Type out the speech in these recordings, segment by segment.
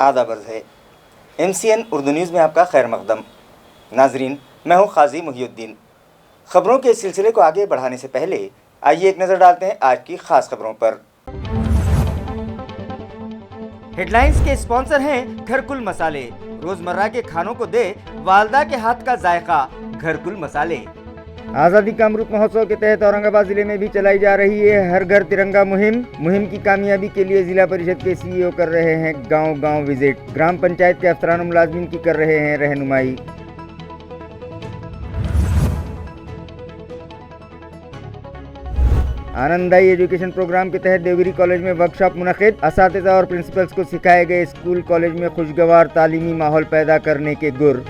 आदाब अर्ज़ है। MCN उर्दू न्यूज़ में आपका खैर मकदम। नाजरीन, मैं हूँ क़ाज़ी मुहियुद्दीन। ख़बरों के सिलसिले को आगे बढ़ाने से पहले आइए एक नज़र डालते हैं आज की ख़ास खबरों पर। हेडलाइंस के स्पॉन्सर हैं घरकुल मसाले। रोज़मर्रा के खानों को दे वालदा के हाथ का जायका, घरकुल मसाले। आज़ादी का अमृत महोत्सव के तहत औरंगाबाद जिले में भी चलाई जा रही है हर घर तिरंगा मुहिम की कामयाबी के लिए जिला परिषद के CEO कर रहे हैं गांव-गांव विजिट। ग्राम पंचायत के अफसरान और मुलाजमीन की कर रहे हैं रहनुमाई। आनंदाई एजुकेशन प्रोग्राम के तहत देवगिरी कॉलेज में वर्कशॉप मुनक़िद। असातिज़ा और प्रिंसिपल्स को सिखाए गए स्कूल कॉलेज में खुशगवार तालीमी माहौल पैदा करने के गुर।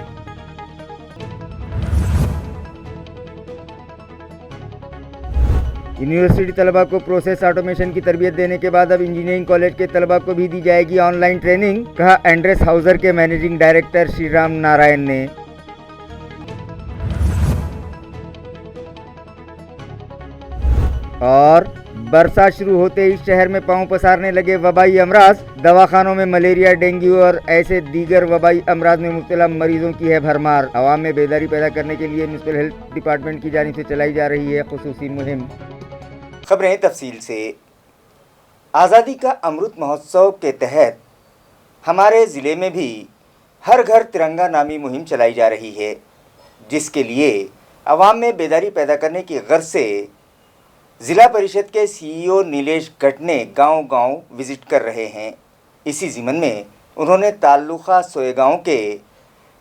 यूनिवर्सिटी तलबा को प्रोसेस ऑटोमेशन की तरबियत देने के बाद अब इंजीनियरिंग कॉलेज के तलबा को भी दी जाएगी ऑनलाइन ट्रेनिंग, कहा एंड्रेस हाउसर के मैनेजिंग डायरेक्टर श्री राम नारायण ने। और बरसात शुरू होते ही शहर में पांव पसारने लगे वबाई अमराज। दवाखानों में मलेरिया, डेंगू और ऐसे दीगर वबाई अमराज में मुब्तला मरीजों की है भरमार। आवाम में बेदारी पैदा करने के लिए म्युनिसिपल हेल्थ डिपार्टमेंट की जानिब से चलाई जा रही है खुसूसी मुहिम। खबरें तफसील से। आज़ादी का अमृत महोत्सव के तहत हमारे ज़िले में भी हर घर तिरंगा नामी मुहिम चलाई जा रही है, जिसके लिए आवाम में बेदारी पैदा करने की गर्ज से ज़िला परिषद के CEO नीलेश गट ने गांव-गांव विज़िट कर रहे हैं। इसी ज़िमन में उन्होंने ताल्लुक़ा सोएगांव के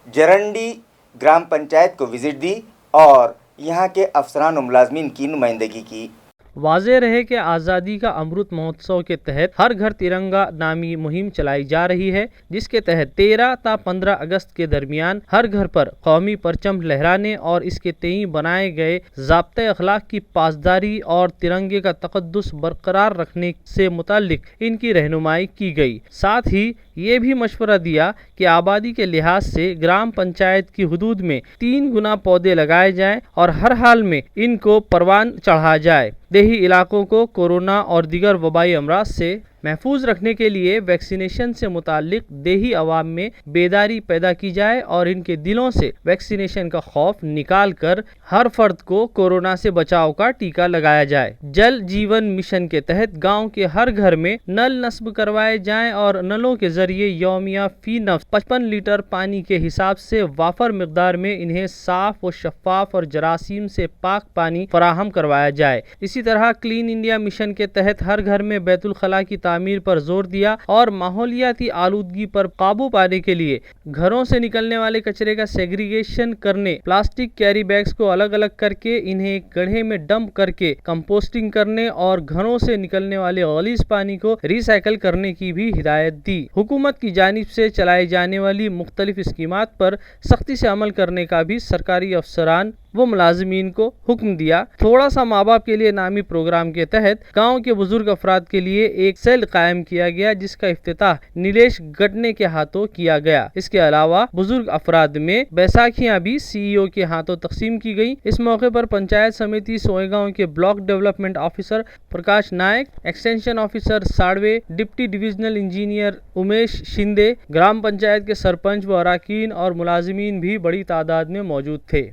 जरंडी ग्राम पंचायत को विज़िट दी और यहाँ के अफसरान और मुलाजमीन की नुमाइंदगी की। वाज़ेह रहे कि आज़ादी का अमृत महोत्सव के तहत हर घर तिरंगा नामी मुहिम चलाई जा रही है, जिसके तहत 13 ता 15 अगस्त के दरमियान हर घर पर कौमी परचम लहराने और इसके तई बनाए गए ज़ाब्ते अखलाक की पासदारी और तिरंगे का तक़द्दुस बरकरार रखने से मुताल्लिक इनकी रहनुमाई की गई। साथ ही ये भी मशवरा दिया कि आबादी के लिहाज से ग्राम पंचायत की हुदूद में 3 गुना पौधे लगाए जाएं और हर हाल में इनको परवान चढ़ाया जाए। देही इलाकों को कोरोना और दीगर वबाई अमराज से महफूज रखने के लिए वैक्सीनेशन से मुताल्लिक देही अवाम में बेदारी पैदा की जाए और इनके दिलों से वैक्सीनेशन का खौफ निकाल कर हर फर्द को कोरोना से बचाव का टीका लगाया जाए। जल जीवन मिशन के तहत गांव के हर घर में नल नस्ब करवाए जाएं और नलों के जरिए यौमिया फी नफ्स 55 लीटर पानी के हिसाब से वाफर मिकदार में इन्हें साफ व शफाफ और जरासीम से पाक पानी फराहम करवाया जाए। इसी तरह क्लीन इंडिया मिशन के तहत हर घर में बैतुल खला की तामीर पर जोर दिया और माहौलियाती आलूदगी पर काबू पाने के लिए घरों से निकलने वाले कचरे का सेग्रीगेशन करने, प्लास्टिक कैरी बैग्स को अलग अलग करके इन्हें गड्ढे में डंप करके कंपोस्टिंग करने और घरों से निकलने वाले गलीज पानी को रिसाइकल करने की भी हिदायत दी। हुकूमत की जानिब से चलाई जाने वाली मुख्तलिफ स्कीमात पर सख्ती से अमल करने का भी सरकारी अफसरान वो मुलाजमीन को हुक्म दिया। थोड़ा सा माँ बाप के लिए नामी प्रोग्राम के तहत गांव के बुजुर्ग अफराद के लिए एक सेल कायम किया गया, जिसका इफ्तिताह नीलेश गडने के हाथों किया गया। इसके अलावा बुजुर्ग अफराद में बैसाखियां भी CEO के हाथों तकसीम की गई। इस मौके पर पंचायत समिति सोएगांव के block development officer Prakash Nayak, extension officer Sadwe, deputy divisional engineer Umesh Shinde, ग्राम पंचायत के सरपंच व अराकीन और मुलाजमीन भी बड़ी तादाद में मौजूद थे।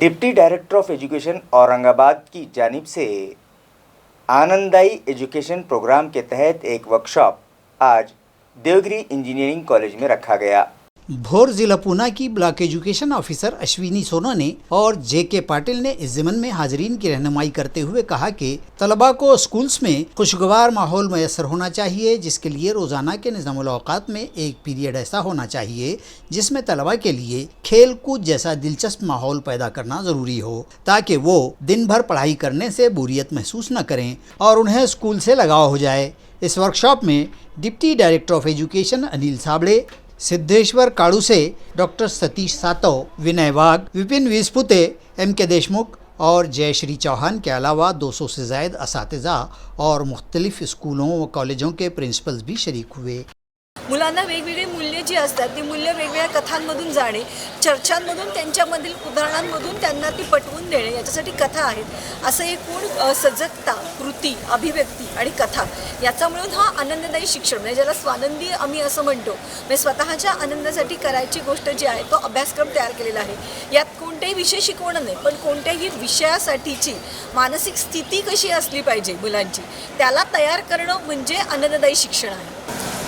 Deputy director of education Aurangabad की जानिब से आनंदाई एजुकेशन प्रोग्राम के तहत एक वर्कशॉप आज देवगिरी इंजीनियरिंग कॉलेज में रखा गया। भोर जिला पूना की ब्लॉक एजुकेशन ऑफिसर अश्विनी सोना ने और JK पाटिल ने इस ज़िमन में हाजरीन की रहनुमाई करते हुए कहा कि तलबा को स्कूल्स में खुशगवार माहौल मैसर होना चाहिए, जिसके लिए रोज़ाना के निज़ामुल औक़ात में एक पीरियड ऐसा होना चाहिए जिसमें तलबा के लिए खेल कूद जैसा दिलचस्प माहौल पैदा करना ज़रूरी हो, ताकि वो दिन भर पढ़ाई करने से बोरियत महसूस न करें और उन्हें स्कूल से लगाव हो जाए। इस वर्कशॉप में deputy director of education Anil Sabde, Siddheshwar Kadu से डॉक्टर सतीश सातव, विनय वाघ, विपिन विस्पुते, MK देशमुख और जयश्री चौहान के अलावा 200 से ज़ायद असातिज़ा और मुख्तलिफ स्कूलों व कॉलेजों के प्रिंसिपल्स भी शरीक हुए। मुलांना वेगवेगळी मूल्ये जी असतात ती मूल्य वेगवेगळ्या कथांमधून जाणे, चर्चांमधून त्यांच्यामधील उदाहरणांमधून त्यांना ती पटवून देणे याच्यासाठी कथा आहेत. असं एकूण सजगता, कृती, अभिव्यक्ती आणि कथा याचा मिळून हा आनंददायी शिक्षण म्हणजे ज्याला स्वानंदी आम्ही असं म्हणतो, म्हणजे स्वतःच्या आनंदासाठी करायची गोष्ट जी आहे तो अभ्यासक्रम तयार केलेला आहे. यात कोणतेही विषय शिकवणं नाही, पण कोणत्याही विषयासाठीची मानसिक स्थिती कशी असली पाहिजे मुलांची त्याला तयार करणं म्हणजे आनंददायी शिक्षण आहे.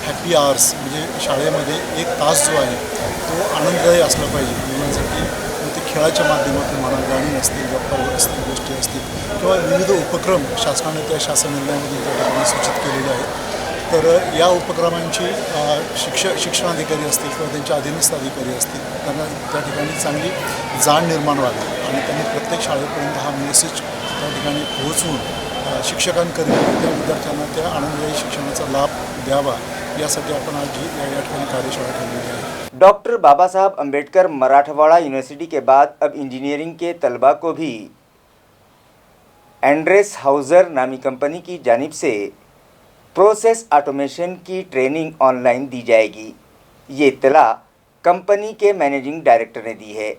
हॅपी आवर्स म्हणजे शाळेमध्ये एक तास जो आहे तो आनंददायी असला पाहिजे मुलांसाठी. मग ते खेळाच्या माध्यमातून म्हणा, गाणी असतील, गप्पा असतील, गोष्टी असतील किंवा विविध उपक्रम शासनाने त्या शासन निर्णयामधून त्या ठिकाणी सूचित केलेले आहेत. तर या उपक्रमांची शिक्षणाधिकारी असतील किंवा त्यांचे अधीनस्थ अधिकारी असतील त्यांना त्या ठिकाणी चांगली जाण निर्माण व्हावी आणि त्यांनी प्रत्येक शाळेपर्यंत हा मेसेज त्या ठिकाणी पोहोचवून शिक्षकांकरिता त्या विद्यार्थ्यांना त्या आनंददायी शिक्षणाचा लाभ द्यावा यासाठी आपण आज या ठिकाणी कार्यशाळा ठेवलेली आहे. डॉक्टर बाबा साहब अम्बेडकर मराठवाड़ा यूनिवर्सिटी के बाद अब इंजीनियरिंग के तलबा को भी एंड्रेस हाउजर नामी कंपनी की जानिब से प्रोसेस ऑटोमेशन की ट्रेनिंग ऑनलाइन दी जाएगी। ये इत्तला कंपनी के मैनेजिंग डायरेक्टर ने दी है।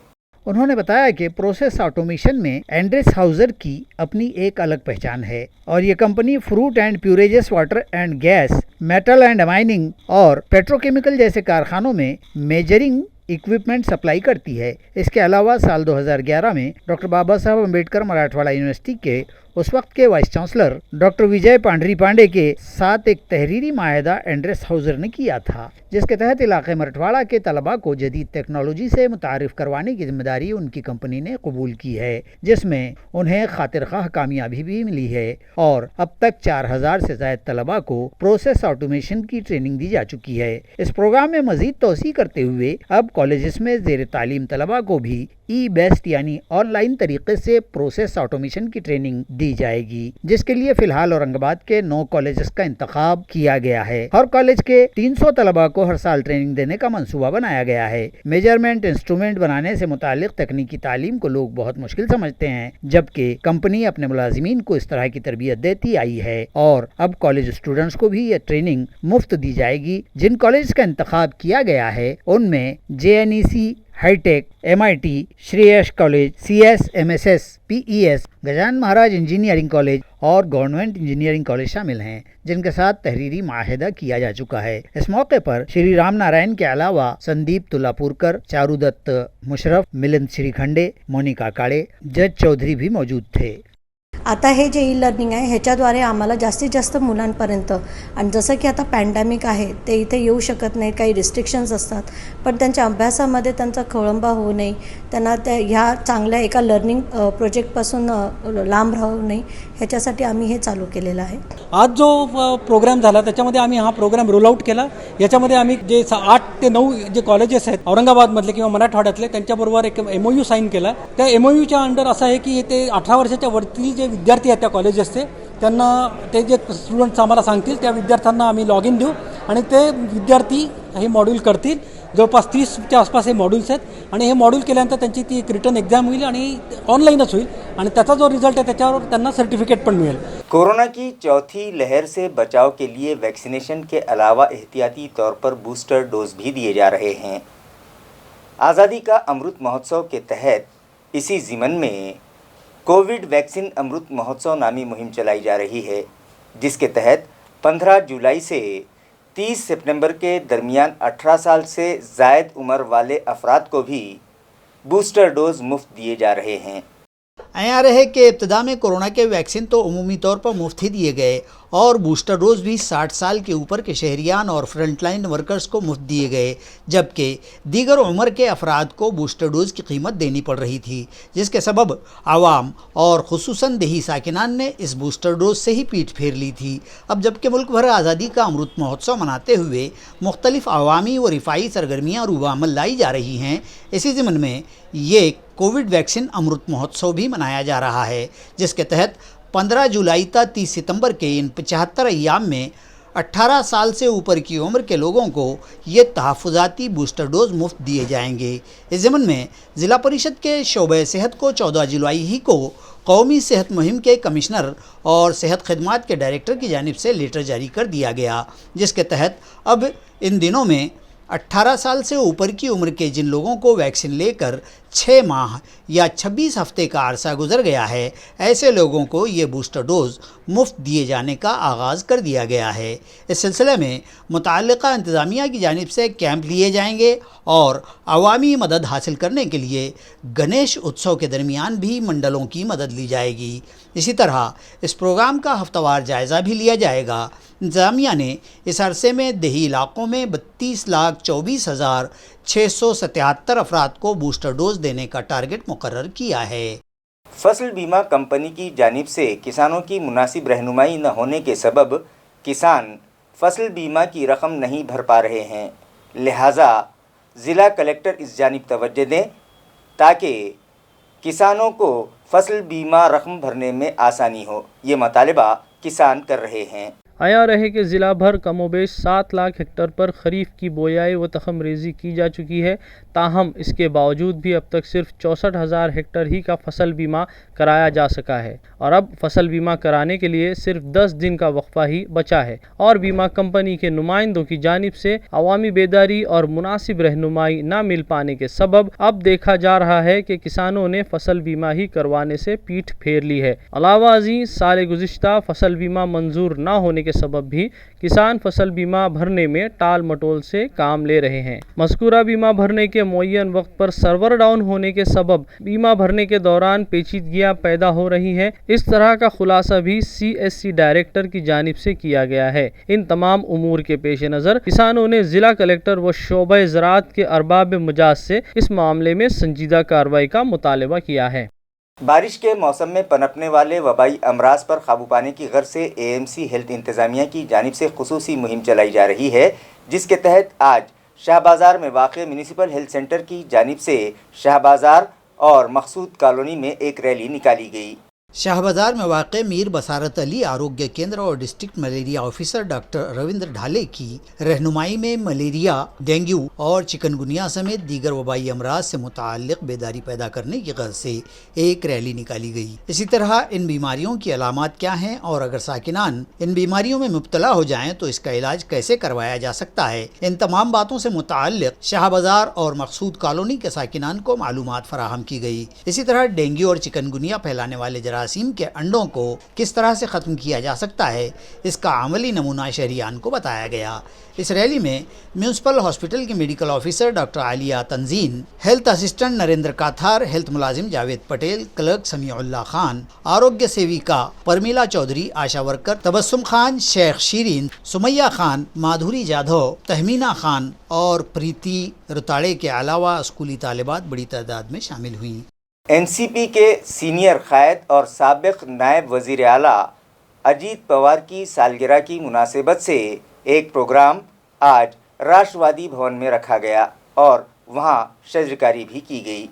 उन्होंने बताया कि प्रोसेस ऑटोमेशन में एंड्रेस हाउजर की अपनी एक अलग पहचान है और ये company fruit and beverages, water and gas, metal and mining और पेट्रोकेमिकल जैसे कारखानों में मेजरिंग इक्विपमेंट सप्लाई करती है। इसके अलावा साल 2011 में डॉक्टर बाबा साहब अम्बेडकर मराठवाड़ा यूनिवर्सिटी के उस वक्त के वाइस चांसलर डॉक्टर विजय पांढरी पांडे के साथ एक तहरीरी माहिदा एंड्रेस हाउजर ने किया था, जिसके तहत इलाके मराठवाड़ा के तलबा को जदीद टेक्नोलॉजी से मुतारिफ करवाने की जिम्मेदारी उनकी कंपनी ने कबूल की है, जिसमें उन्हें खातिरख्वाह कामयाबी भी मिली है और अब तक 4000 से ज़ायद तलबा को प्रोसेस ऑटोमेशन की ट्रेनिंग दी जा चुकी है। इस प्रोग्राम में मजीद तोसी करते हुए अब कॉलेजेस में ज़ेर तालीम तलबा को भी बेस्ट यानी ऑनलाइन तरीके से प्रोसेस ऑटोमेशन की ट्रेनिंग दी जाएगी, जिसके लिए फिलहाल औरंगाबाद के 9 कॉलेजेस का इंतखाब किया गया है। हर कॉलेज के 300 तलबा को हर साल ट्रेनिंग देने का मंसूबा बनाया गया है। मेजरमेंट इंस्ट्रूमेंट बनाने से मुतालिक तकनीकी तालीम को लोग बहुत मुश्किल समझते हैं, जबकि कंपनी अपने मुलाजिमीन को इस तरह की तरबियत देती आई है और अब कॉलेज स्टूडेंट्स को भी ये ट्रेनिंग मुफ्त दी जाएगी। जिन कॉलेज का इंतखाब किया गया है उनमें JNEC, Hitech, MIT, Shreyas college, CSMSS, PES, Gajanan Maharaj engineering college और गवर्नमेंट इंजीनियरिंग कॉलेज शामिल हैं, जिनके साथ तहरीरी माहिदा किया जा चुका है। इस मौके पर श्री राम नारायण के अलावा संदीप तुलापुरकर, चारुदत्त मुशरफ, मिलिंद श्रीखंडे, मोनिका काळे, जज चौधरी भी मौजूद थे। आता हे जे ई-लर्निंग आहे ह्याच्याद्वारे आम्हाला जास्तीत जास्त मुलांपर्यंत, आणि जसं की आता पॅन्डेमिक आहे ते इथे येऊ शकत नाही, काही रिस्ट्रिक्शन्स असतात, पण त्यांच्या अभ्यासामध्ये त्यांचा खोळंबा होऊ नये, त्यांना त्या ह्या चांगल्या एका लर्निंग प्रोजेक्टपासून लांब राहू नये ह्याच्यासाठी आम्ही हे चालू केलेलं आहे। आज जो प्रोग्राम झाला त्याच्यामध्ये आम्ही हा प्रोग्राम रोल आउट केला। याच्यामध्ये आम्ही जे 8 ते 9 जे कॉलेजेस आहेत औरंगाबादमधले किंवा मराठवाड्यातले त्यांच्याबरोबर एक MOU साईन केला। त्या MOUच्या अंडर असं आहे की ते 18 वर्षाच्या वरतील जे विद्यार्थी आहेत त्या कॉलेजेसचे त्यांना ते जे स्टुडंट्स आम्हाला सांगतील त्या विद्यार्थ्यांना आम्ही लॉग इन देऊ आणि ते विद्यार्थी हे मॉड्यूल करतील। जवळपास 30च्या आसपास हे मॉड्यूल्स आहेत आणि हे मॉड्यूल केल्यानंतर त्यांची ती एक रिटर्न एक्झाम होईल आणि ऑनलाईनच होईल आणि त्याचा जो रिझल्ट आहे त्याच्यावर त्यांना सर्टिफिकेट पण मिळेल। कोरोना की चौथी लहर से बचाव के लिए वैक्सीनेशन के अलावा एहतियाती तौर पर बूस्टर डोज भी दिए जा रहे हैं। आज़ादी का अमृत महोत्सव के तहत इसी ज़िमन में कोविड वैक्सीन अमृत महोत्सव नामी मुहिम चलाई जा रही है, जिसके तहत 15 जुलाई से 30 सितंबर के दरमियान 18 साल से ज़ायद उम्र वाले अफराद को भी बूस्टर डोज मुफ्त दिए जा रहे हैं। IRA के इब्तदा में कोरोना के वैक्सीन तो उमूमी तौर पर मुफ्त ही दिए गए और बूस्टर डोज भी 60 साल के ऊपर के शहरियान और फ्रंटलाइन वर्कर्स को मुफ्त दिए गए, जबकि दीगर उम्र के अफराद को बूस्टर डोज की कीमत देनी पड़ रही थी, जिसके सबब आवाम और खुसूसन देही साकिनान ने इस बूस्टर डोज से ही पीठ फेर ली थी। अब जबकि मुल्क भर आज़ादी का अमृत महोत्सव मनाते हुए मुख्तलिफ अवामी व रिफाई सरगर्मियाँ रूबामल लाई जा रही हैं, इसी ज़िमन में ये कोविड वैक्सीन अमृत महोत्सव भी मनाया जा रहा है, जिसके तहत 15 जुलाई तक 30 सितंबर के इन 75 अय्याम में 18 साल से ऊपर की उम्र के लोगों को ये तहफ़्फ़ुज़ाती बूस्टर डोज मुफ्त दिए जाएंगे। इस ज़िमन में ज़िला परिषद के शोबे सेहत को 14 जुलाई ही को कौमी सेहत मुहिम के कमिश्नर और सेहत खदमात के डायरेक्टर की जानिब से लेटर जारी कर दिया गया, जिसके तहत अब इन दिनों में 18 साल से ऊपर की उम्र के जिन लोगों को वैक्सीन लेकर 6 माह या 26 हफ्ते का अरसा गुजर गया है, ऐसे लोगों को ये बूस्टर डोज मुफ्त दिए जाने का आगाज़ कर दिया गया है। इस सिलसिले में मुतल्लिक़ा इंतज़ामिया की जानिब से कैंप लिए जाएंगे और अवामी मदद हासिल करने के लिए गणेश उत्सव के दरमियान भी मंडलों की मदद ली जाएगी। इसी तरह इस प्रोग्राम का हफ्तावार जायज़ा भी लिया जाएगा। इंतज़ामिया ने इस अरसे में देही इलाकों में 32,24,677 अफराद को बूस्टर डोज देने का टारगेट मुकर्रर किया है। फसल बीमा कंपनी की जानिब से किसानों की मुनासिब रहनुमाई न होने के सबब किसान फसल बीमा की रकम नहीं भर पा रहे हैं, लिहाजा ज़िला कलेक्टर इस जानिब तवज्जो दें ताकि किसानों को फसल बीमा रकम भरने में आसानी हो। ये मुतालबा किसान कर रहे हैं। आया रहे कि ज़िला भर कमोबेश 7 लाख हेक्टर पर खरीफ की बोयाई व तखम रेज़ी की जा चुकी है, ताहम इसके बावजूद भी अब तक सिर्फ 64,000 हेक्टर ही का फसल बीमा कराया जा सका है और अब फसल बीमा कराने के लिए सिर्फ 10 दिन का वक्फा ही बचा है और बीमा कंपनी के नुमाइंदों की जानिब से अवामी बेदारी और मुनासिब रहनुमाई न मिल पाने के सबब अब देखा जा रहा है कि किसानों ने फसल बीमा ही करवाने से पीठ फेर ली है। अलावा अजीज साल गुज़िश्ता फसल बीमा मंजूर न होने के सबब भी किसान फसल बीमा भरने में टाल मटोल से काम ले रहे हैं। मज़कूरा बीमा भरने के मुअय्यन वक्त पर सर्वर डाउन होने के सबब बीमा भरने के दौरान पेचीदगियां पैदा हो रही हैं। इस तरह का खुलासा भी CSC डायरेक्टर की जानिब से किया गया है। इन तमाम उमूर के पेश नज़र किसानों ने ज़िला कलेक्टर व शोबे ज़राअत के अरबाब मिजाज से इस मामले में संजीदा कार्रवाई का मुतालबा किया है। बारिश के मौसम में पनपने वाले वबाई अमराज पर काबू पाने की गर्ज से AMC हेल्थ इंतज़ामिया की जानिब से खुसूसी मुहिम चलाई जा रही है, जिसके तहत आज शाहबाजार में वाक़े म्यूनिसिपल हेल्थ सेंटर की जानिब से शाहबाजार और मकसूद कॉलोनी में एक रैली निकाली गई। शाहबाजार में वाक़ मीर बसारत अली आरोग्य केंद्र और district malaria officer doctor Ravindra ढाले की रहनुमाई में मलेरिया, डेंगू और चिकनगुनिया समेत दीगर वबाई अमराज से मुताल्लिक़ बेदारी पैदा करने की गर्ज से एक रैली निकाली गई। इसी तरह इन बीमारियों की अलामात क्या हैं और अगर साकिनान इन बीमारियों में मुब्तला हो जाएं तो इसका इलाज कैसे करवाया जा सकता है, इन तमाम बातों से मुताल्लिक़ शाहबाजार और मकसूद कॉलोनी के साकिनान को मालूमात फराहम की गई। इसी तरह डेंगू और चिकनगुनिया फैलाने वाले जरासीम के अंडों को किस तरह से ख़त्म किया जा सकता है, इसका अमली नमूना शहरियान को बताया गया। इस रैली में म्यूनसिपल हॉस्पिटल के medical officer doctor Alia Tanzeen, health assistant Narendra काथार, हेल्थ मुलाजिम जावेद पटेल, क्लर्क समीउल्लाह खान, आरोग्य सेविका परमीला चौधरी, आशा वर्कर तबस्सुम खान, शेख शीरीन, सुमैया खान, माधुरी जाधव, तहमीना खान और प्रीति रुताड़े के अलावा स्कूली तालिबात बड़ी तादाद में शामिल हुई। NCP के सीनियर क़ायद और साबिक़ नायब वज़ीर आला अजीत पवार की सालगिरह की मुनासिबत से एक प्रोग्राम आज राष्ट्रवादी भवन में रखा गया और वहां शजरकारी भी की गई।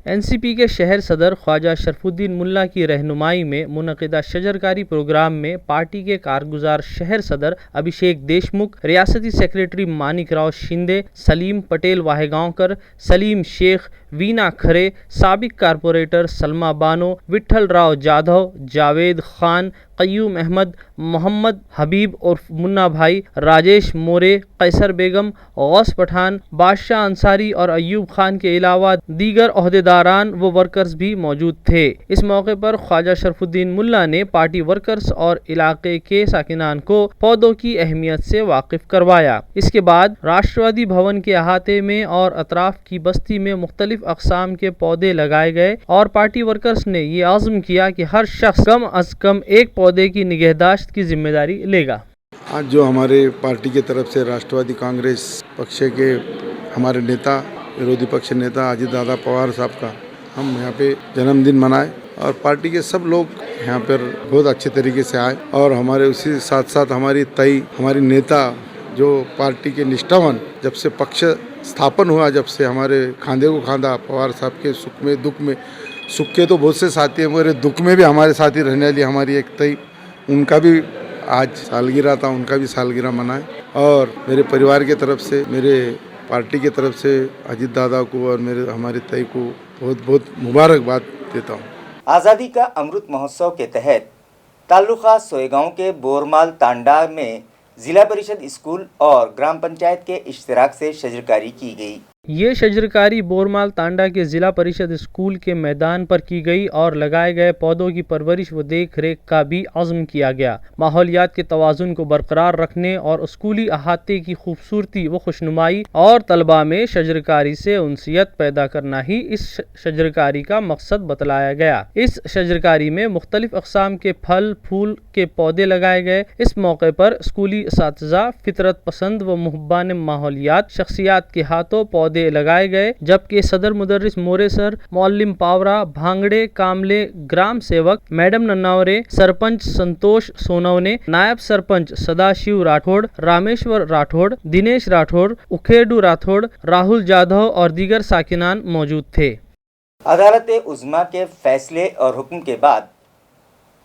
NCP के शहर सदर ख्वाजा शरफुद्दीन मुल्ला की रहनुमाई में मुनक़िदा शजरकारी प्रोग्राम में पार्टी के कारगुजार शहर सदर अभिषेक देशमुख, रियासती सेक्रेटरी मानिक राव शिंदे, सलीम पटेल वाहेगांवकर, सलीम शेख, वीना खरे, साबिक कारपोरेटर सलमा बानो, विठल राव जाधव, जावेद खान, क़य्यूम अहमद, मोहम्मद हबीब और मुन्ना भाई, राजेश मोरे, कैसर बेगम, गौस पठान, बादशाह अंसारी और अयूब खान के अलावा दीगर ओहदेदारान व वर्कर्स भी मौजूद थे। इस मौके पर ख्वाजा शरफुद्दीन मुल्ला ने पार्टी वर्कर्स और इलाके के साकिनान को पौधों की अहमियत से वाकिफ करवाया। इसके बाद राष्ट्रवादी भवन के अहाते में और अतराफ की बस्ती में मुख्तलिफ अक़साम के पौधे लगाए गए और पार्टी वर्कर्स ने ये आज़म किया कि हर शख्स कम अज़ कम एक पौधे की निगहदाश्त की जिम्मेदारी लेगा। आज जो हमारे पार्टी की तरफ से राष्ट्रवादी कांग्रेस पक्ष के हमारे नेता, विरोधी पक्ष नेता अजीत दादा पवार साहब का हम यहाँ पे जन्मदिन मनाए और पार्टी के सब लोग यहाँ पर बहुत अच्छे तरीके से आए और हमारे उसी साथ साथ हमारी नेता जो पार्टी के निष्ठावान, जब से पक्ष स्थापन हुआ, जब से हमारे खांधे को खांधा पवार साहब के सुख में दुख में, सुख के तो बहुत से साथी हैं, मेरे दुख में भी हमारे साथी रहने वाली हमारी एक तय, उनका भी आज सालगिरह था, उनका भी सालगिरह मनाए और मेरे परिवार के तरफ से, मेरे पार्टी की तरफ से अजीत दादा को और हमारे तय को बहुत बहुत मुबारकबाद देता हूँ। आज़ादी का अमृत महोत्सव के तहत ताल्लुक़ा सोएगांव के बोरमाल तांडा में जिला परिषद स्कूल और ग्राम पंचायत के इश्तिराक से शजरकारी की गई। ये शजरकारी बोरमाल तांडा के जिला परिषद स्कूल के मैदान पर की गई और लगाए गए पौधों की परवरिश व देख रेख का भी अज़्म किया गया। माहौलियात के तवाज़ुन को बरकरार रखने और स्कूली अहाते की खूबसूरती व खुशनुमाई और तलबा में शजरकारी से उनसियत पैदा करना ही इस शजरकारी का मकसद बतलाया गया। इस शजरकारी में मुख्तलिफ अक़साम के फल फूल के पौधे लगाए गए। इस मौके पर स्कूली असातिज़ा, फितरत पसंद व मुहब्बान माहौलियात शख्सियात के हाथों पौधे लगाए गए, जबकि सदर मुदर्रिस मोरे सर, मौल्लिम पावरा, भांगड़े कामले, ग्राम सेवक मैडम नन्नावरे, सरपंच संतोष सोनवने, नायब सरपंच सदाशिव राठौड़, रामेश्वर राठौड़, दिनेश राठौड़, उखेडू राठौड़, राहुल जाधव और दीगर साकिनान मौजूद थे। अदालत उज़्मा के फैसले और हुक्म के बाद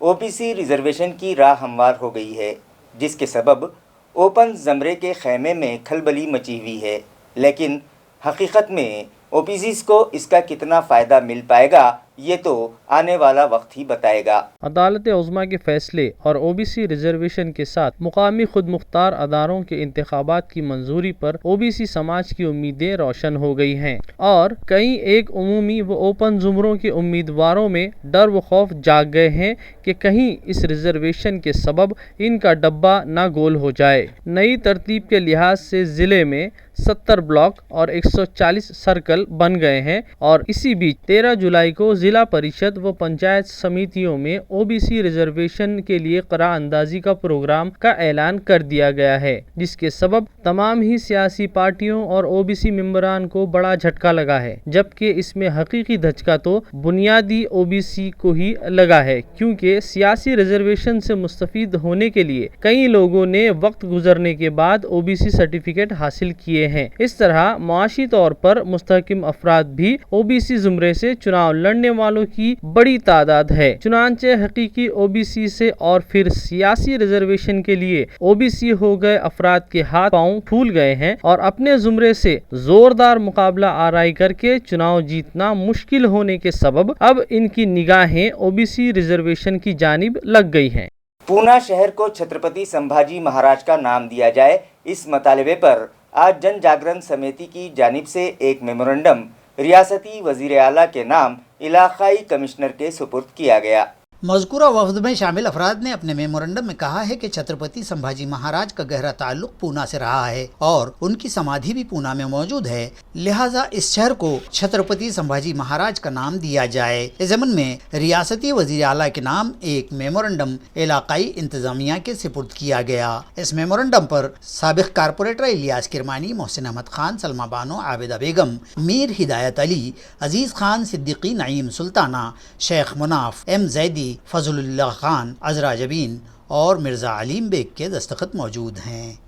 ओबीसी रिजर्वेशन की राह हमवार हो गई है, जिसके सबब ओपन ज़मरे के खैमे में खलबली मची हुई है। लेकिन हकीकत में ओबीसीज को इसका कितना फ़ायदा मिल पाएगा, ये तो आने वाला वक्त ही बताएगा। अदालत उज़्मा के फैसले और ओबीसी रिजर्वेशन के साथ मुकामी खुद मुख्तार अदारों के इंतखाबात की मंजूरी पर ओबीसी समाज की उम्मीदें रोशन हो गई हैं और कई एक उमूमी व ओपन ज़ुमरों के उम्मीदवारों में डर व खौफ जाग गए हैं कि कहीं इस रिजर्वेशन के सबब इनका डब्बा ना गोल हो जाए। नई तरतीब के लिहाज से ज़िले में 70 ब्लॉक और 140 सर्कल बन गए हैं और इसी बीच 13 जुलाई को जिला परिषद व पंचायत समितियों में ओबीसी रिजर्वेशन के लिए क़रा अंदाजी का प्रोग्राम का ऐलान कर दिया गया है, जिसके सबब तमाम ही सियासी पार्टियों और ओबीसी मेंबरान को बड़ा झटका लगा है। जबकि इसमें हकीकी धचका तो बुनियादी ओबीसी को ही लगा है, क्योंकि सियासी रिजर्वेशन से मुस्तफीद होने के लिए कई लोगों ने वक्त गुजरने के बाद ओबीसी सर्टिफिकेट हासिल किए हैं। इस तरह मुआशी तौर पर मुस्तहकिम अफराद भी ओबीसी ज़ुमरे से चुनाव लड़ने वालों की बड़ी तादाद है। चुनांचे हकीकी ओबीसी से और फिर सियासी रिजर्वेशन के लिए ओबीसी हो गए अफराद के हाथ पांव फूल गए हैं और अपने ज़ुमरे से जोरदार मुकाबला आराई करके चुनाव जीतना मुश्किल होने के सबब अब इनकी निगाहें ओबीसी रिजर्वेशन की जानिब लग गई हैं। पूना शहर को छत्रपति संभाजी महाराज का नाम दिया जाए, इस मतालबे पर आज जन जागरण समिति की जानिब से एक मेमोरेंडम रियासती वज़ीर आला के नाम इलाकाई कमिश्नर के सुपुर्द किया गया। मज़कूरा वफ़द में शामिल अफराद ने अपने मेमोरेंडम में कहा है कि छत्रपति संभाजी महाराज का गहरा ताल्लुक पूना से रहा है और उनकी समाधि भी पूना में मौजूद है, लिहाजा इस शहर को छत्रपति संभाजी महाराज का नाम दिया जाए। इस ज़मन में रियासती वज़ीर आला के नाम एक मेमोरेंडम इलाकाई इंतज़ामिया के सुपुर्द किया गया। इस मेमोरेंडम पर साबिक़ कारपोरेटर इलियास किरमानी, मोहसिन अहमद खान, सलमा बानो, आबिदा बेगम, मीर हिदायत अली, अजीज़ खान सिद्दीकी, नईम सुल्ताना, शेख मुनाफ, एम जैदी, फजलुल्लाह खान, अजरा जबीन और मिर्ज़ा अलीम बेग के दस्तखत मौजूद हैं।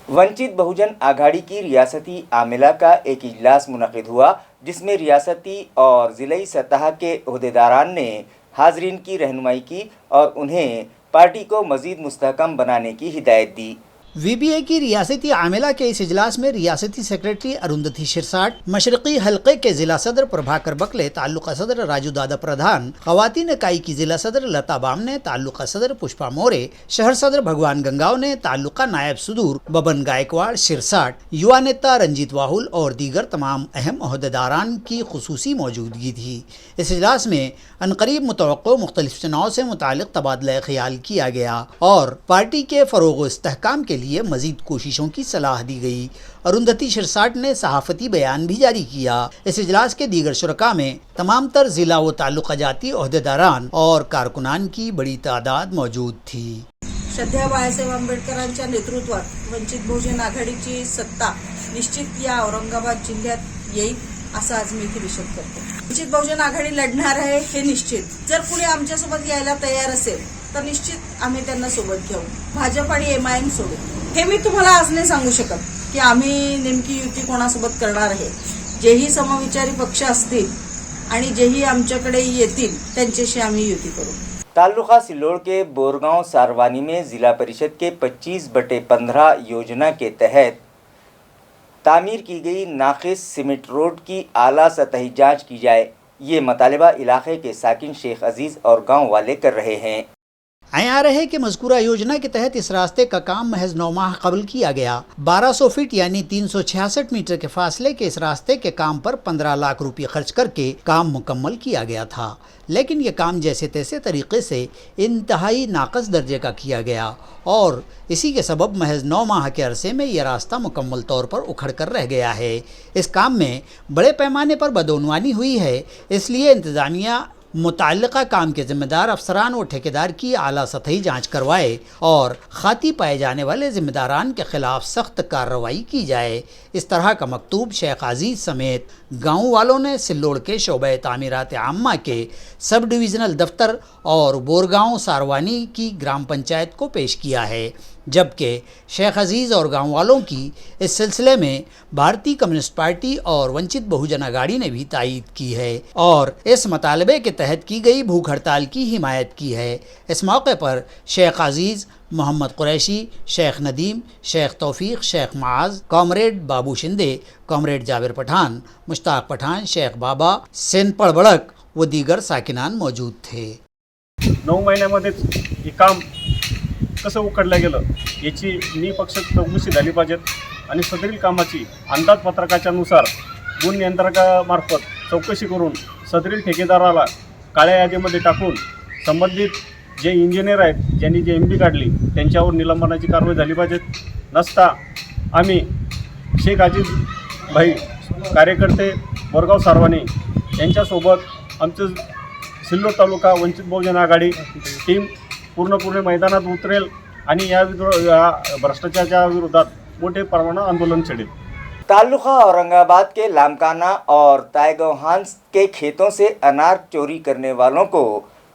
वंचित बहुजन आघाड़ी की रियासती आमिला का एक इजलास मुनक़िद हुआ, जिसमें रियासती और ज़िलाई सतह के ओहदेदारान ने हाज़रीन की रहनुमाई की और उन्हें पार्टी को मज़ीद मुस्तहकम बनाने की हिदायत दी। वीबीए की रियासती आमिला के इस इजलास में रियासती सेक्रेटरी अरुंधति शिरसाट, मशरक़ी हल्के के ज़िला सदर प्रभाकर बकले, ताल्लुका सदर राजू दादा प्रधान, ख़वातीन इकाई की ज़िला सदर लता बामने, ताल्लुका सदर पुष्पा मोरे, शहर सदर भगवान गंगाव ने, ताल्लुका नायब सुदूर बबन गायकवाड़ शिरसाट, युवा नेता रंजीत वाहुल और दीगर तमाम अहम ओहदेदारान की खुसूसी मौजूदगी थी। इस इजलास में अनकरीब मुतवक्को मुख्तलिफ चुनाव से मुतालिक तबादला ख्याल किया गया और पार्टी के फ़रोग़ इस्तेहकाम के लिए मज़ीद कोशिशों की सलाह दी गई। अरुंधति शिरसाट ने सहाफ़ती बयान भी जारी किया। इस इजलास के दीगर शुरका में तमाम तर ज़िला व ताल्लुका जाती ओहदेदारान और कारकुनान की बड़ी तादाद मौजूद थी। श्रद्धेय बाळासाहेब आंबेडकरांच्या नेतृत्वात वंचित बहुजन आघाडीची सत्ता निश्चित या औरंगाबाद जिल्ह्यात येईल असं आज मी इथे निश्चित करतो। वंचित बहुजन आघाडी लढणार आहे हे निश्चित। जर कुणी आमच्यासोबत यायला तयार असेल तर निश्चित आम्ही त्यांना सोबत घेऊ, भाजप आणि एमआयएम सोडू। हे मी तुम्हाला आज नाही सांगू शकत की आम्ही नेमकी युती कोणासोबत करणार आहे। जेही समविचारी पक्ष असतील आणि जेही आमच्याकडे येतील त्यांच्याशी आम्ही युती करू। ताल्लुका सिल्लोड़ के बोरगांव सारवानी में ज़िला परिषद के 25/15 योजना के तहत तामीर की गई नाक़िस सीमेंट रोड की आला सतही जांच की जाए, ये मतालबा इलाके के साकिन शेख अजीज़ और गांव वाले कर रहे हैं। आ रहा है कि मज़कूरा योजना के तहत इस रास्ते का काम महज 9 माह कबल किया गया। 1200 फीट यानी 366 मीटर के फासले के इस रास्ते के काम पर 15 लाख रुपये खर्च करके काम मुकम्मल किया गया था, लेकिन ये काम जैसे तैसे तरीके से इंतहाई नाक़स दर्जे का किया गया और इसी के सबब महज 9 माह के अरसे में यह रास्ता मुकम्मल तौर पर उखड़ कर रह गया है। इस काम में बड़े पैमाने पर बदौनवानी हुई है, इसलिए इंतज़ामिया मुतल्लिक़ा काम के ज़िम्मेदार अफसरान व ठेकेदार की आला सतही जाँच करवाए और ख़ाती पाए जाने वाले ज़िम्मेदारान के ख़िलाफ़ सख्त कार्रवाई की जाए। इस तरह का मकतूब शेख अजीज़ समेत गाँव वालों ने सिल्लोड़ के शोबे तामीरात आम्मा के सब डिविज़नल दफ्तर और बोरगांव सारवानी की ग्राम पंचायत को पेश किया है, जबकि शेख अजीज़ और गाँव वालों की इस सिलसिले में भारतीय कम्युनिस्ट पार्टी और वंचित बहुजन आघाड़ी ने भी तायीद की है और इस मुतालबे के तहत की गई भूख हड़ताल की हिमायत की है। इस मौके पर शेख अजीज़, मोहम्मद कुरैशी, शेख नदीम, शेख तौफीक, शेख माज, कॉमरेड बाबू शिंदे, कॉमरेड जाबिर पठान, मुश्ताक पठान, शेख बाबा, सेन पळबळक व दीगर साकिनान मौजूद थे। 9 महिन्यामध्येच हे काम कसं उकडलं गेलं याची निपक्षपात चौकशी झाली पाहिजे आणि सदरील कामाची अंदाजपत्रकाच्या नुसार गुण नियंत्रकामार्फत चौकशी करून सदरील ठेकेदाराला काळ्या यादीमध्ये टाकून संबंधित जे इंजिनियर आहेत ज्यांनी जे MD काढली त्यांच्यावर निलंबनाची कारवाई झाली पाहिजे। नसता आम्ही शेख अजीज भाई कार्यकर्ते बोरगाव सारवानी यांच्यासोबत आमचं सिल्लोड तालुका वंचित बहुजन आघाडी टीम पूर्णपणे मैदानात उतरेल आणि या भ्रष्टाचाराच्या विरोधात मोठे प्रमाणात आंदोलन छेडेल। ताल्लुका औरंगाबाद के लामकाना और तायगौहांस के खेतों से अनार चोरी करने वालों को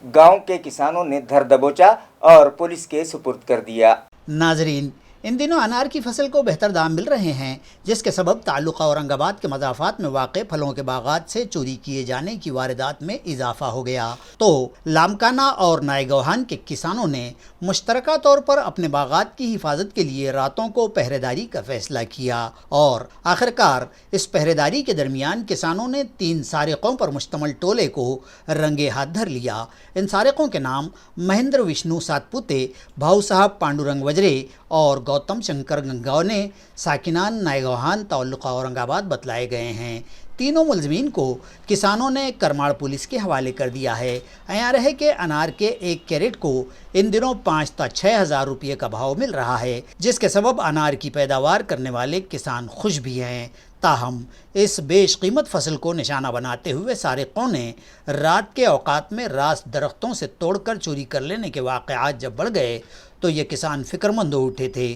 गांव के किसानों ने धर दबोचा और पुलिस के सुपुर्द कर दिया। नाजरीन, इन दिनों अनार की फसल को बेहतर दाम मिल रहे हैं, जिसके सबब ताल्लुका औरंगाबाद के मज़ाफ़ात में वाक़े फलों के बागात से चोरी किए जाने की वारदात में इजाफा हो गया। तो लामकाना और नायगौहान के किसानों ने मुश्तरका तौर पर अपने बागात की हिफाजत के लिए रातों को पहरेदारी का फ़ैसला किया और आखिरकार इस पहरेदारी के दरमियान किसानों ने 3 सारिकों पर मुश्तमल टोले को रंगे हाथ धर लिया। इन सारिकों के नाम महेंद्र विष्णु सातपुते, भाऊ साहब पांडुरंग वजरे और गौतम शंकर गंगावने साकिनान नायगौहान ताल्लुका औरंगाबाद बतलाए गए हैं। तीनों मुलजमीन को किसानों ने करमाड़ पुलिस के हवाले कर दिया है। यहाँ रहे कि अनार के 1 कैरेट को इन दिनों 5 से 6 हज़ार रुपये का भाव मिल रहा है, जिसके सबब अनार की पैदावार करने वाले किसान खुश भी हैं। ताहम इस बेशकीमत फसल को निशाना बनाते हुए सारिकों ने रात के औकात में रास्त दरख्तों से तोड़कर चोरी कर लेने के वाक़यात जब बढ़ गए तो ये किसान फ़िक्रमंद हो उठे थे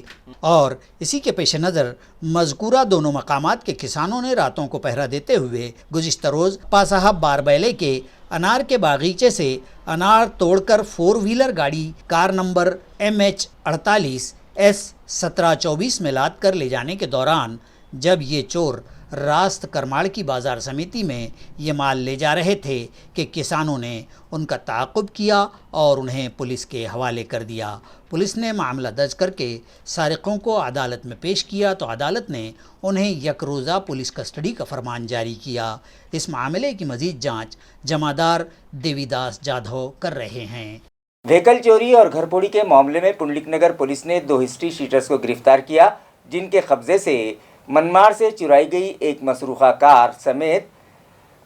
और इसी के पेश नज़र मज़कूरा दोनों मकामात के किसानों ने रातों को पहरा देते हुए गुज़िश्ता रोज़ पासाहब बारबैले के अनार के बागीचे से अनार तोड़कर 4 व्हीलर गाड़ी कार नंबर MH 48 S 1724 में लाद कर ले जाने के दौरान जब ये चोर रास्त करमाड़ की बाज़ार समिति में ये माल ले जा रहे थे कि किसानों ने उनका ताक़ुब किया और उन्हें पुलिस के हवाले कर दिया। पुलिस ने मामला दर्ज करके सारिकों को अदालत में पेश किया तो अदालत ने उन्हें एक रोज़ा पुलिस कस्टडी का फरमान जारी किया। इस मामले की मज़ीद जाँच जमादार देवीदास जाधव कर रहे हैं। व्हीकल चोरी और घरफोड़ी के मामले में पुंडलिक नगर पुलिस ने 2 हिस्ट्री शीटर्स को गिरफ्तार किया, जिनके कब्जे से मनमाड़ से चुराई गई एक मसरूखा कार समेत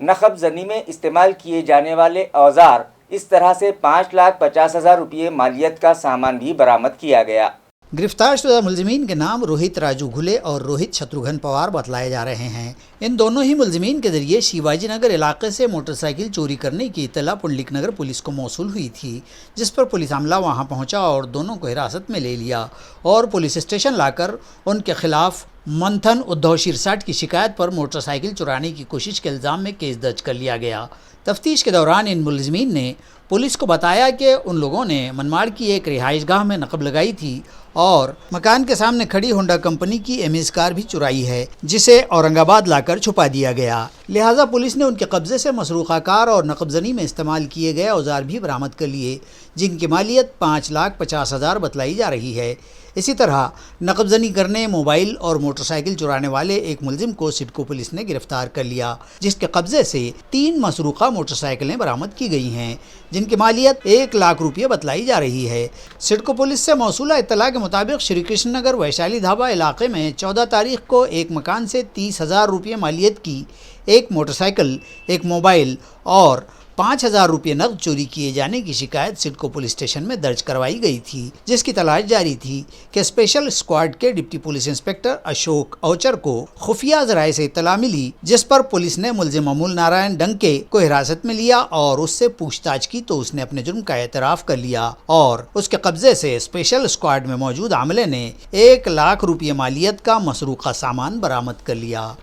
नखब जनी में इस्तेमाल किए जाने वाले औजार, इस तरह से 5,50,000 रुपये मालियत का सामान भी बरामद किया गया। गिरफ्तार शुदा मुलजमीन के नाम रोहित राजू घुले और रोहित शत्रुघ्न पवार बतलाए जा रहे हैं। इन दोनों ही मुलजमीन के जरिए शिवाजी नगर इलाके से मोटरसाइकिल चोरी करने की इत्तला पुंडलिक नगर पुलिस को मौसूल हुई थी, जिस पर पुलिस अमला वहां पहुंचा और दोनों को हिरासत में ले लिया और पुलिस स्टेशन लाकर उनके खिलाफ मंथन उद्धव शिरसाट की शिकायत पर मोटरसाइकिल चुराने की कोशिश के इल्ज़ाम में केस दर्ज कर लिया गया। तफ्तीश के दौरान इन मुलजमीन ने पुलिस को बताया कि उन लोगों ने मनमाड़ की एक रिहाइशगाह में नकब लगाई थी और मकान के सामने खड़ी होंडा कंपनी की एमेज कार भी चुराई है, जिसे औरंगाबाद लाकर छुपा दिया गया। लिहाजा पुलिस ने उनके कब्जे से मसरूखा कार और नकबजनी में इस्तेमाल किए गए औजार भी बरामद कर लिए, जिनकी मालियत 5,50,000 बतलाई जा रही है। इसी तरह नकबजनी करने, मोबाइल और मोटरसाइकिल चुराने वाले एक मुलजिम को सिडको पुलिस ने गिरफ्तार कर लिया, जिसके कब्जे से 3 मसरूका मोटरसाइकिलें बरामद की गई हैं, जिनकी मालियत 1 लाख रुपये बतलाई जा रही है। सिडको पुलिस से मौसूला इत्तला के मुताबिक श्री कृष्ण नगर वैशाली धाबा इलाके में 14 तारीख को एक मकान से 30,000 रुपये मालियत की एक मोटरसाइकिल, एक मोबाइल और 5,000 रुपये नकद चोरी किए जाने की शिकायत सिडको पुलिस स्टेशन में दर्ज करवाई गई थी, जिसकी तलाश जारी थी कि स्पेशल स्क्वाड के deputy police inspector Ashok Auchar को खुफिया जराये से इत्तला मिली, जिस पर पुलिस ने मुलजिम अमूल नारायण डंके को हिरासत में लिया और उससे पूछताछ की तो उसने अपने जुर्म का एतराफ़ कर लिया और उसके कब्जे से स्पेशल स्क्वाड में मौजूद आमले ने 1 लाख रुपये मालियत का मसरूका सामान बरामद कर लिया।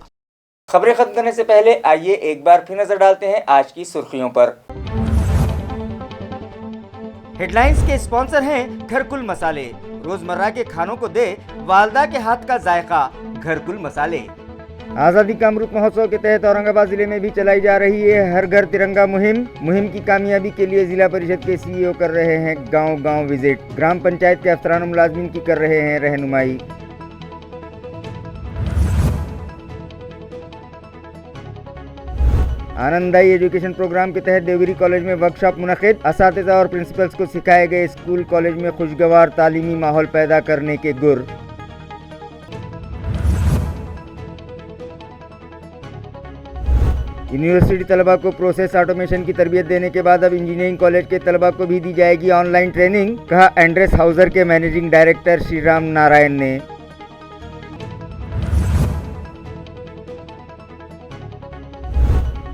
खबरें खत्म करने से पहले आइए एक बार फिर नजर डालते हैं आज की सुर्खियों पर। हेडलाइंस के स्पॉन्सर हैं घरकुल मसाले। रोजमर्रा के खानों को दे वालदा के हाथ का जायका, घरकुल मसाले। आज़ादी का अमृत महोत्सव के तहत औरंगाबाद जिले में भी चलाई जा रही है हर घर तिरंगा मुहिम की कामयाबी के लिए जिला परिषद के सीईओ कर रहे हैं गांव-गांव विजिट। ग्राम पंचायत के अफसरान मुलाजमीन की कर रहे हैं रहनुमाई। आनंदाई एजुकेशन प्रोग्राम के तहत देवगिरी कॉलेज में वर्कशॉप मुनक़िद। असातिज़ा और प्रिंसिपल्स को सिखाए गए स्कूल कॉलेज में खुशगवार तालीमी माहौल पैदा करने के गुर। यूनिवर्सिटी तलबा को प्रोसेस ऑटोमेशन की तरबियत देने के बाद अब इंजीनियरिंग कॉलेज के तलबा को भी दी जाएगी ऑनलाइन ट्रेनिंग, कहा एंड्रेस हाउसर के मैनेजिंग डायरेक्टर श्री राम नारायण ने।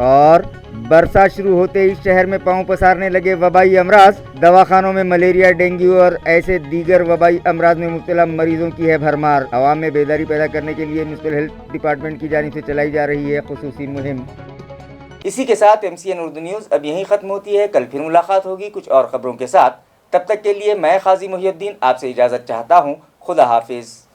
और बरसात शुरू होते ही शहर में पांव पसारने लगे वबाई अमराज। दवाखानों में मलेरिया, डेंगू और ऐसे दीगर वबाई अमराज में मुब्तला मरीजों की है भरमार। आवाम में बेदारी पैदा करने के लिए म्युनिसिपल हेल्थ डिपार्टमेंट की जानिब से चलाई जा रही है खुसूसी मुहिम। इसी के साथ MCN उर्दू न्यूज़ अब यहीं ख़त्म होती है। कल फिर मुलाकात होगी कुछ और खबरों के साथ। तब तक के लिए मैं काजी मुहिउद्दीन आपसे इजाज़त चाहता हूँ। खुदा हाफिज़।